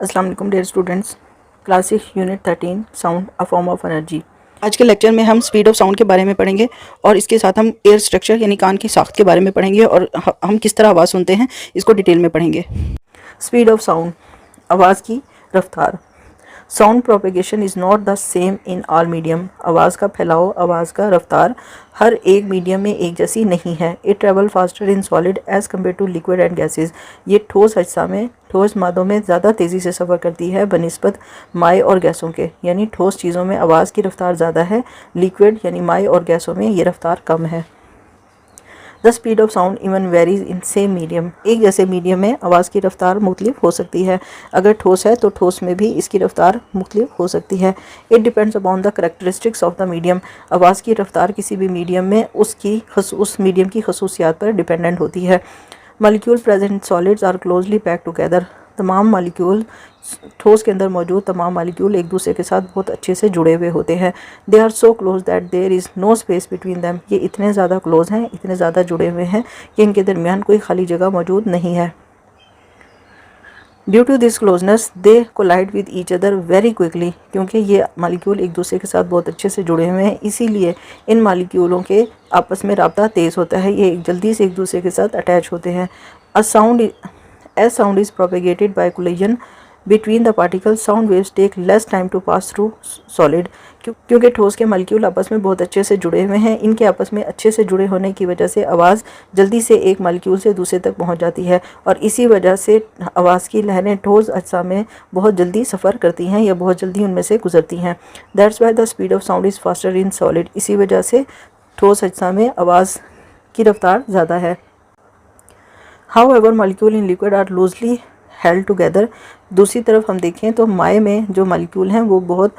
अस्सलाम वालेकुम dear students. Class 6 unit 13 sound a form of energy. आज के लेक्चर में हम स्पीड ऑफ साउंड के बारे में पढ़ेंगे और इसके साथ हम एयर स्ट्रक्चर यानी कान की साख्त के बारे में पढ़ेंगे और हम किस तरह आवाज़ सुनते हैं इसको डिटेल में पढ़ेंगे। स्पीड ऑफ साउंड, आवाज़ की रफ्तार। Sound propagation is not the same in all medium. आवाज़ का फैलाव, आवाज़ का रफ्तार हर एक मीडियम में एक जैसी नहीं है। It travel faster in solid as compare to liquid and gases. ये ठोस अज्जा में, ठोस मादों में ज़्यादा तेज़ी से सफ़र करती है बनिस्बत माए और गैसों के, यानी ठोस चीज़ों में आवाज़ की रफ्तार ज़्यादा है, लिक्विड यानी माए और गैसों में ये रफ्तार कम है। The speed of sound even varies in same medium. एक जैसे मीडियम में आवाज़ की रफ्तार मुख्तलिफ हो सकती है। अगर ठोस है तो ठोस में भी इसकी रफ्तार मुख्तलिफ हो सकती है। It depends upon the characteristics of the medium. आवाज़ की रफ्तार किसी भी मीडियम में उस मीडियम की खसूसियात पर डिपेंडेंट होती है। Molecule present solids are closely packed together. तमाम मॉलिक्यूल, ठोस के अंदर मौजूद तमाम मॉलिक्यूल एक दूसरे के साथ बहुत अच्छे से जुड़े हुए होते हैं। They are so close that there is no space between them. ये इतने ज़्यादा क्लोज हैं, इतने ज़्यादा जुड़े हुए हैं कि इनके दरमियान कोई खाली जगह मौजूद नहीं है। Due to this closeness they collide with each other very quickly. क्योंकि ये मालिक्यूल एक दूसरे के साथ बहुत अच्छे से जुड़े हुए हैं, इसीलिए इन मालिक्यूलों के आपस में रब्ता तेज़ होता है। ये जल्दी से एक दूसरे के साथ अटैच होते हैं। As sound is propagated by collision between the particles, sound waves take less time to pass through solid। क्योंकि ठोस के मॉलिक्यूल आपस में बहुत अच्छे से जुड़े हुए हैं, इनके आपस में अच्छे से जुड़े होने की वजह से आवाज़ जल्दी से एक मॉलिक्यूल से दूसरे तक पहुंच जाती है और इसी वजह से आवाज़ की लहरें ठोस अज्जा में बहुत जल्दी सफ़र करती हैं या बहुत जल्दी उनमें से गुजरती हैं। That's why the speed of sound is faster in solid. इसी वजह से ठोस अज्जा में आवाज़ की रफ्तार ज़्यादा है। However, molecule in liquid are loosely held together। दूसरी तरफ हम देखें तो माए में जो मॉलिक्यूल हैं वो बहुत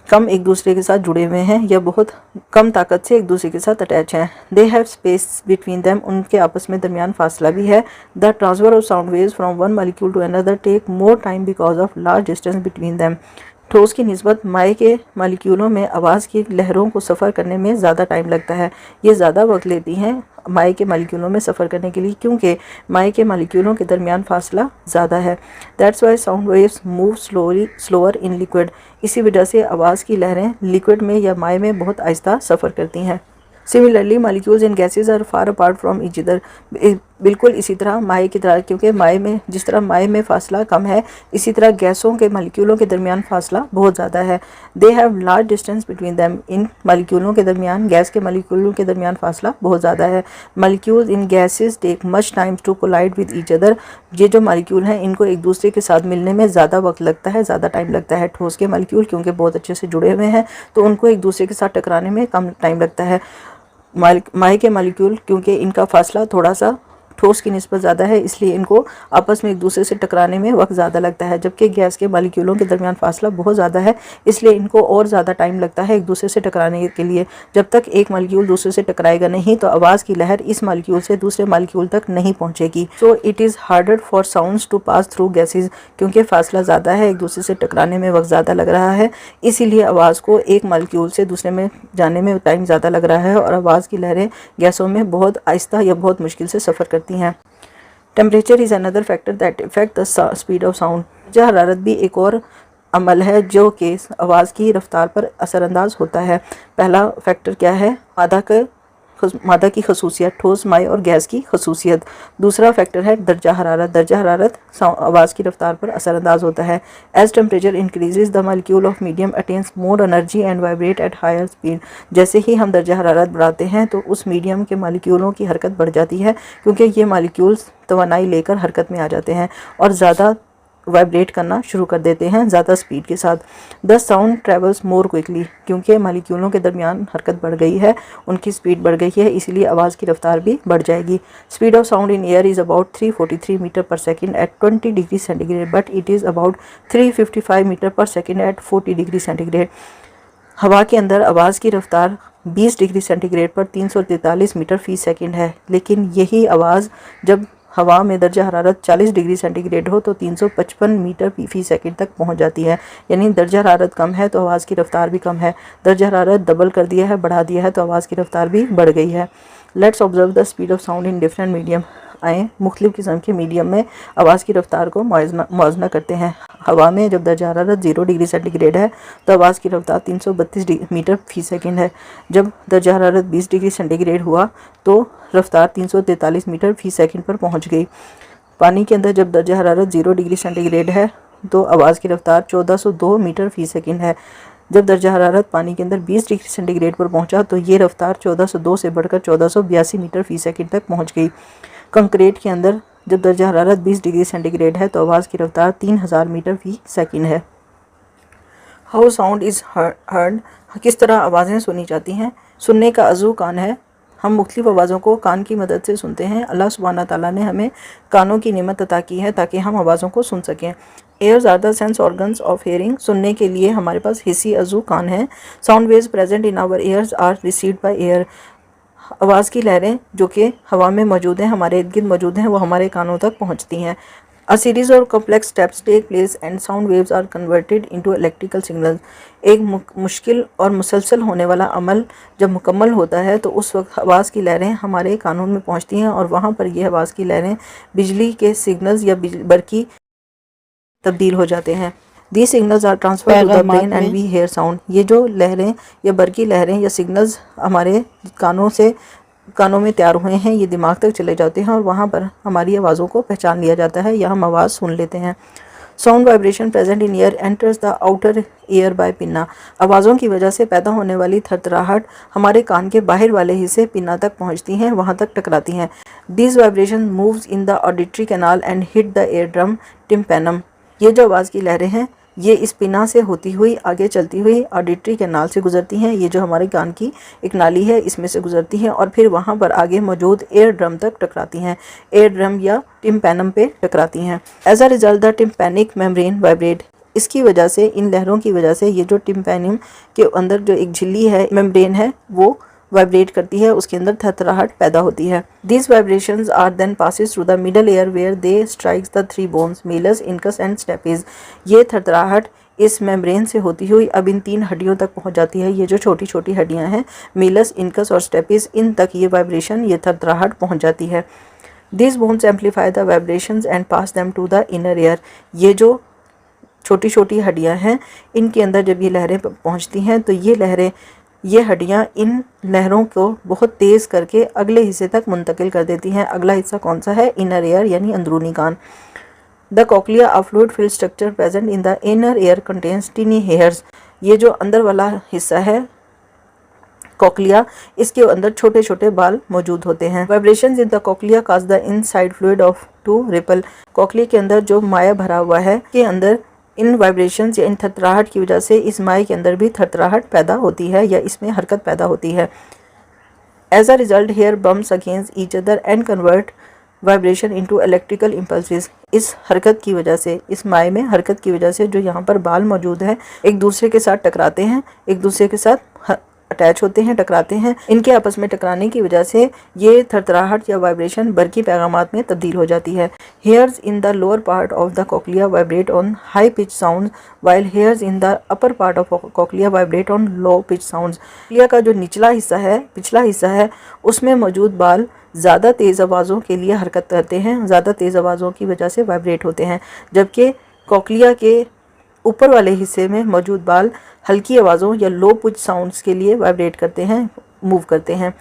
कम एक दूसरे के साथ जुड़े हुए हैं या बहुत कम ताकत से एक दूसरे के साथ अटैच हैं। They have space between them. उनके आपस में दरमियान फासला भी है। The transfer of sound waves from one molecule to another take more time because of large distance between them. ठोस की निस्बत माए के मॉलिक्यूलों में आवाज़ की लहरों को सफ़र करने में ज़्यादा टाइम लगता है। ये ज़्यादा वक्त लेती हैं माए के मॉलिक्यूलों में सफ़र करने के लिए, क्योंकि माए के मॉलिक्यूलों के दरमियान फासला ज़्यादा है। That's why sound waves move slower in liquid. इसी वजह से आवाज़ की लहरें लिक्विड में या माए में बहुत आहिस्ता सफ़र करती हैं। Similarly molecules in gases are far apart from each other. बिल्कुल इसी तरह माए की तरह, क्योंकि माए में जिस तरह माए में फासला कम है, इसी तरह गैसों के मॉलिक्यूलों के दरमियान फासला बहुत ज़्यादा है। They have large distance between them. इन मॉलिक्यूलों के दरमियान, गैस के मॉलिक्यूलों के दरमियान फासला बहुत ज़्यादा है। Molecules in gases take much time to collide with each other. ये जो मॉलिक्यूल हैं इनको एक दूसरे के साथ मिलने में ज़्यादा वक्त लगता है, ज़्यादा टाइम लगता है। ठोस के मॉलिक्यूल क्योंकि बहुत अच्छे से जुड़े हुए हैं तो उनको एक दूसरे के साथ टकराने में कम टाइम लगता है। माए के मॉलिक्यूल क्योंकि इनका फासला थोड़ा सा ठोस की निस्बत ज़्यादा है, इसलिए इनको आपस में एक दूसरे से टकराने में वक्त ज़्यादा लगता है। जबकि गैस के मॉलिक्यूलों के दरमियान फासला बहुत ज़्यादा है, इसलिए इनको और ज़्यादा टाइम लगता है एक दूसरे से टकराने के लिए। जब तक एक मॉलिक्यूल दूसरे से टकराएगा नहीं तो आवाज़ की लहर इस मॉलिक्यूल से दूसरे मॉलिक्यूल तक नहीं पहुँचेगी। So it is harder for sounds to pass through gases. क्योंकि फासला ज़्यादा है, एक दूसरे से टकराने में वक्त ज़्यादा लग रहा है, इसीलिए आवाज़ को एक मॉलिक्यूल से दूसरे में जाने में टाइम ज़्यादा लग रहा है और आवाज़ की लहरें गैसों में बहुत आहिस्ता या बहुत मुश्किल से सफ़र करती हैं। Temperature is another factor that effect the speed of sound. जो हरारत भी एक और अमल है जो कि आवाज़ की रफ्तार पर असरअंदाज होता है। पहला फैक्टर क्या है? मादा की खसूसियत, ठोस, माए और गैस की खसूसियत। दूसरा फैक्टर है दर्जा हरारत। दर्जा हरारत आवाज़ की रफ्तार पर असरअंदाज होता है। As temperature increases the molecule of medium attains more energy and vibrate at higher speed. जैसे ही हम दर्जा हरारत बढ़ाते हैं तो उस मीडियम के मॉलिक्यूलों की हरकत बढ़ जाती है, क्योंकि ये मॉलिक्यूल्स तवानाई लेकर हरकत में आ जाते हैं और ज़्यादा वाइब्रेट करना शुरू कर देते हैं ज़्यादा स्पीड के साथ। The sound travels more quickly. क्योंकि मॉलिक्यूलों के दरमियान हरकत बढ़ गई है, उनकी स्पीड बढ़ गई है, इसीलिए आवाज़ की रफ्तार भी बढ़ जाएगी। Speed of sound in air is about 343 metre per second at 20 degree centigrade, but it is about 355 metre per second at 40 degree centigrade. हवा के अंदर आवाज़ की रफ्तार 20 डिग्री सेंटीग्रेड पर 343 मीटर फी सेकेंड है, लेकिन यही आवाज़ जब हवा में दर्जा हरारत 40 डिग्री सेंटीग्रेड हो तो 355 मीटर फी सेकंड तक पहुंच जाती है। यानी दर्जा हरारत कम है तो आवाज़ की रफ्तार भी कम है। दर्जा हरारत डबल कर दिया है, बढ़ा दिया है, तो आवाज़ की रफ्तार भी बढ़ गई है। Let's observe the speed of sound in different medium. आए मुख्तलिफ़ किस्म के मीडियम में आवाज़ की रफ्तार को मुआजना करते हैं। हवा में जब दर्जा हरारत 0 डिग्री सेंटीग्रेड है तो आवाज़ की रफ्तार 332 मीटर फ़ी सेकंड है। जब दर्जा हरारत 20 डिग्री सेंटीग्रेड हुआ तो रफ्तार 343 मीटर फ़ी सेकंड पर पहुंच गई। पानी के अंदर जब दर्जा हरारत 0 डिग्री सेंटीग्रेड है तो आवाज़ की रफ्तार 1402 मीटर फ़ी सेकंड है। जब दर्जा हरारत पानी के अंदर 20 डिग्री सेंटीग्रेड पर पहुंचा तो ये रफ्तार 1402 से बढ़कर 1482 मीटर फ़ी सेकंड तक पहुंच गई। कंक्रीट के अंदर जब दर्जा हरारत 20 डिग्री सेंटीग्रेड है तो आवाज़ की रफ्तार 3000 मीटर फ़ी सेकंड है। हाउ साउंड इज़ हर्ड, किस तरह आवाज़ें सुनी जाती हैं। सुनने का अज़ू कान है। हम मुख्तलिफ़ आवाज़ों को कान की मदद से सुनते हैं। अल्लाह सुब्हाना ताला ने हमें कानों की नेमत अता की है ताकि हम आवाज़ों को सुन सकें। Ears are the sense organs of hearing, सुनने के लिए हमारे पास हिस्सी अज़ू कान है। Sound waves present in our ears are received by ear, आवाज़ की लहरें जो कि हवा में मौजूद हैं, हमारे इर्द गिर्द मौजूद हैं, वो हमारे कानों तक पहुँचती हैं। A series of complex steps take place and sound waves are converted into electrical signals. एक मुश्किल और मुसलसल होने वाला अमल जब मुकम्मल होता है तो उस वक्त आवाज़ की लहरें हमारे कानों में पहुंचती हैं और वहाँ पर यह आवाज़ की लहरें बिजली के सिग्नल्स या बरकी तब्दील हो जाते हैं। These signals are transferred to the brain and we hear sound. ये जो लहरें या बरकी लहरें या सिग्नल्स हमारे कानों में तैयार हुए हैं, ये दिमाग तक चले जाते हैं और वहाँ पर हमारी आवाज़ों को पहचान लिया जाता है या हम आवाज़ सुन लेते हैं। Sound vibration present in ear enters the outer ear by pinna, आवाज़ों की वजह से पैदा होने वाली थरथराहट हमारे कान के बाहर वाले हिस्से पिन्ना तक पहुँचती हैं, वहाँ तक टकराती हैं। This vibration moves in the auditory canal and hit the air drum tympanum, ये जो आवाज़ की लहरें हैं ये इस पिना से होती हुई आगे चलती हुई ऑडिटरी कैनाल से गुजरती हैं, ये जो हमारे कान की एक नाली है इसमें से गुजरती हैं और फिर वहाँ पर आगे मौजूद एयर ड्रम तक टकराती हैं, एयर ड्रम या टिम्पेनम पे टकराती हैं। As a result the tympanic membrane vibrate, इसकी वजह से, इन लहरों की वजह से ये जो टिम्पेनियम के अंदर जो एक झिल्ली है, मेम्ब्रेन है, वो वाइब्रेट करती है, उसके अंदर थरथराहट पैदा होती है। These vibrations are then passes through the middle ear where they strikes the three bones malleus, incus and stapes. ये थरथराहट इस मेम्ब्रेन से होती हुई अब इन 3 हड्डियों तक पहुंच जाती है। ये जो छोटी छोटी हड्डियां हैं मेलस, इनकस और स्टेपिस, इन तक ये वाइब्रेशन, ये थरथराहट पहुंच जाती है। These bones amplify the vibrations and pass them to the inner ear. ये जो छोटी छोटी हड्डियां हैं इनके अंदर जब ये लहरें पहुँचती हैं तो ये हड्डियाँ इन लहरों को बहुत तेज़ करके अगले हिस्से तक मुंतकिल कर देती हैं। अगला हिस्सा कौन सा है? इनर एयर यानी अंदरूनी कान। The cochlea a fluid filled structure present in the inner ear contains tiny hairs, ये जो अंदर वाला हिस्सा है कॉकलिया, इसके अंदर छोटे छोटे बाल मौजूद होते हैं। Vibrations in the cochlea cause the inside fluid of to ripple, cochlea के अंदर जो माया भरा हुआ है के अंदर इन वाइब्रेशंस या इन थरथराहट की वजह से इस माए के अंदर भी थरथराहट पैदा होती है या इसमें हरकत पैदा होती है। As a result hair bumps against each other and convert vibration into electrical impulses, इस हरकत की वजह से, इस माए में हरकत की वजह से जो यहाँ पर बाल मौजूद है एक दूसरे के साथ टकराते हैं, एक दूसरे के साथ अटैच होते हैं, टकराते हैं। इनके आपस में टकराने की वजह से ये थरथराहट या वाइब्रेशन बरकी पैगामात में तब्दील हो जाती है। Hairs in the lower part of the cochlea vibrate on high pitch sound while hairs in the upper part of cochlea vibrate on low pitch sound, cochlea का जो निचला हिस्सा है, पिछला हिस्सा है, उसमें मौजूद बाल ज़्यादा तेज़ आवाज़ों के लिए हरकत करते हैं, ज़्यादा तेज़ आवाज़ों की वजह से वाइब्रेट होते हैं, जबकि कॉकलिया के ऊपर वाले हिस्से में मौजूद बाल हल्की आवाज़ों या लो पिच साउंड्स के लिए वाइब्रेट करते हैं, मूव करते हैं।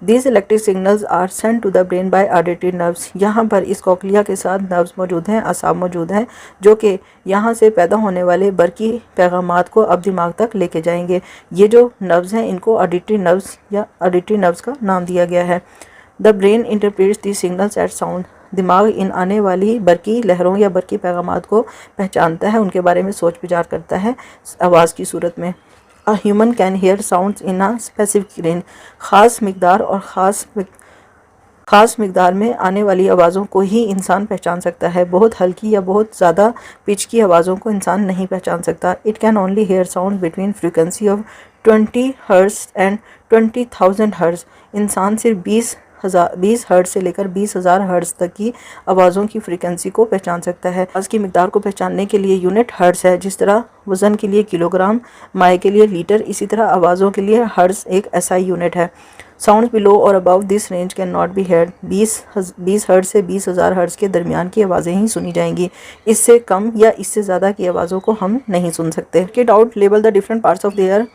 These electric signals are sent to the brain by auditory nerves, यहाँ पर इस कॉकलिया के साथ नर्व्स मौजूद हैं, असाब मौजूद हैं, जो कि यहाँ से पैदा होने वाले बरकी पैगामात को अब दिमाग तक लेके जाएंगे। ये जो नर्व्स हैं इनको ऑडिटरी नर्व्स या ऑडिटरी नर्व्स का नाम दिया गया है। The brain interprets the signals eight sound, दिमाग इन आने वाली बरकी लहरों या बरकी पैगामात को पहचानता है, उनके बारे में सोच विचार करता है आवाज़ की सूरत में। A human can hear sounds in a specific range, ख़ास मिकदार और ख़ास मिकदार में आने वाली आवाज़ों को ही इंसान पहचान सकता है। बहुत हल्की या बहुत ज़्यादा पिच की आवाज़ों को इंसान नहीं पहचान सकता। It can only hear sound between frequency of 20 hertz and 20,000 hertz, इंसान सिर्फ 20 हर्ट्ज़ से लेकर 20,000 हर्ट्ज़ तक की आवाज़ों की फ्रीक्वेंसी को पहचान सकता है। आवाज़ की मिकदार को पहचानने के लिए यूनिट हर्ट्ज़ है, जिस तरह वज़न के लिए किलोग्राम, माए के लिए लीटर, इसी तरह आवाज़ों के लिए हर्ट्ज़ एक ऐसा यूनिट है। साउंड बिलो और above this range can not be heard. 20 hertz से 20,000 हर्ट्ज के दरमियान की आवाज़ें ही सुनी जाएंगी। इससे कम या इससे ज़्यादा की आवाज़ों को हम नहीं सुन सकते। Get out, label the different parts of the ear,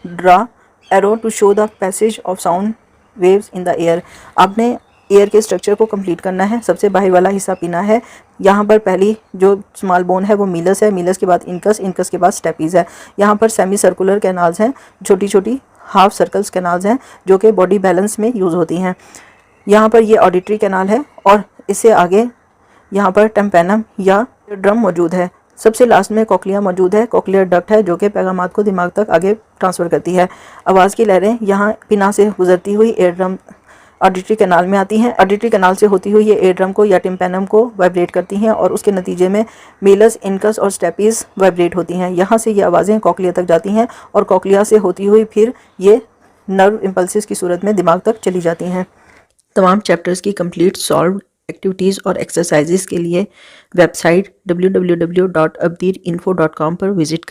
draw arrow to show the passage of sound waves in the ear. आपने एयर के स्ट्रक्चर को कंप्लीट करना है। सबसे बाहर वाला हिस्सा पिना है। यहाँ पर पहली जो स्मॉल बोन है वो मीलस है, मीलस के बाद इनकस, इनकस के बाद स्टेपीज़ है। यहाँ पर सेमी सर्कुलर कैनाल्स हैं, छोटी छोटी हाफ सर्कल्स कैनाल्स हैं जो कि बॉडी बैलेंस में यूज़ होती हैं। यहाँ पर ये ऑडिटरी कैनाल है और इससे आगे यहाँ पर टेम्पेनम या ड्रम मौजूद है। सबसे लास्ट में कॉकलिया मौजूद है, कॉकलियर डक्ट है जो कि पैगामात को दिमाग तक आगे ट्रांसफ़र करती है। आवाज़ की लहरें यहाँ पिना से गुजरती हुई एयर ड्रम ऑडिटरी कैनाल में आती हैं। ऑडिटरी कैनाल से होती हुई ये एयर ड्रम को या टिम्पेनम को वाइब्रेट करती हैं और उसके नतीजे में मीलस, इनकस और स्टेपीज़ वाइब्रेट होती हैं। यहाँ से ये आवाज़ें कॉकलिया तक जाती हैं और कॉकलिया से होती हुई फिर ये नर्व इम्पल्सिस की सूरत में दिमाग तक चली जाती हैं। तमाम चैप्टर्स की कंप्लीट सॉल्व एक्टिविटीज़ और एक्सरसाइजेस के लिए वेबसाइट www.abdirinfo.com पर विज़िट